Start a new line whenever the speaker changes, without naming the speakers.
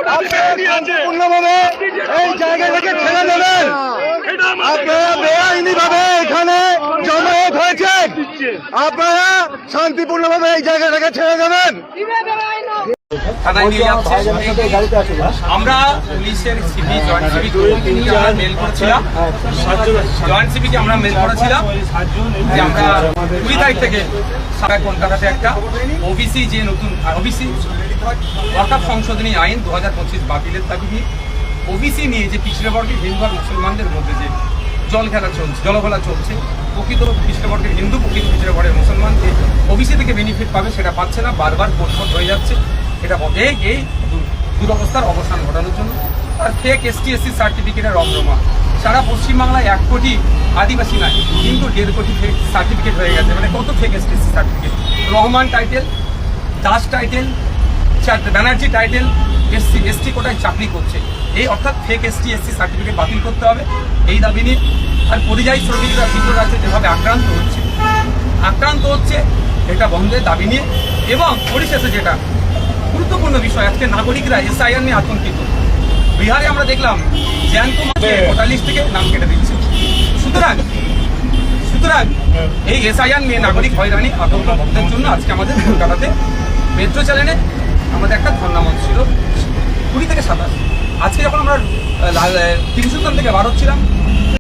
শান্তিপূর্ণভাবে এই জায়গা থেকে ছেড়ে দেবেন। আপনারা বেআইনি ভাবে এখানে জমায়েত হয়েছেন, আপনারা শান্তিপূর্ণভাবে এই জায়গাটাকে ছেড়ে দেবেন।
আমরা পুলিশের সিপি জয়েন্ট সিপিকে আমরা মেল করেছিলাম যে আমরা 20 তারিখ থেকে কলকাতাতে একটা ওবিসি যে নতুন ওবিসি ওয়াকফ সংশোধনী আইন 2025 বাতিলের দাবি নিয়ে ওবিসি নিয়ে যে পিছড়ে বর্গের হিন্দু আর মুসলমানদের মধ্যে যে জলঘোলা চলছে, প্রকৃত পিছড়ে বর্গের হিন্দু প্রকৃত পিছড়ে বর্গের মুসলমান যে ওবিসি থেকে বেনিফিট পাবে সেটা পাচ্ছে না, বারবার কোর্ট হয়ে যাচ্ছে। এটা এই দুরবস্থার অবসান ঘটানোর জন্য আর ফেক ST/SC সার্টিফিকেটের রমরমা সারা পশ্চিমবাংলায় 1 কোটি আদিবাসী নাই কিন্তু 1.5 কোটি ফেক সার্টিফিকেট হয়ে গেছে। মানে কত fake ST/SC certificate, Rahman title, Das title, Banerjee title, SC/ST কোটায় চাকরি করছে। এই অর্থাৎ ফেক ST/SC সার্টিফিকেট বাতিল করতে হবে এই দাবি নিয়ে। আর পরিযায়ী শ্রমিকরা ভিতর রাজ্যে যেভাবে আক্রান্ত হচ্ছে এটা বন্ধের দাবি নিয়ে। এবং পরিশেষে যেটা গুরুত্বপূর্ণ বিষয়, আজকে নাগরিকরা SIR নিয়ে আতঙ্কিত। বিহারে আমরা দেখলাম জ্যান্ত মাকে ভোটার লিস্ট থেকে নাম কেটে দিচ্ছে। সুতরাং এই SIR নিয়ে নাগরিক হয়রানি আতঙ্ক বন্ধের জন্য আজকে আমাদের কলকাতাতে মেট্রো চ্যানেলে আমাদের একটা ধর্ণা মঞ্চ ছিল 20 থেকে 27। আজকে যখন আমরা তিনসুলতান থেকে বার হচ্ছিলাম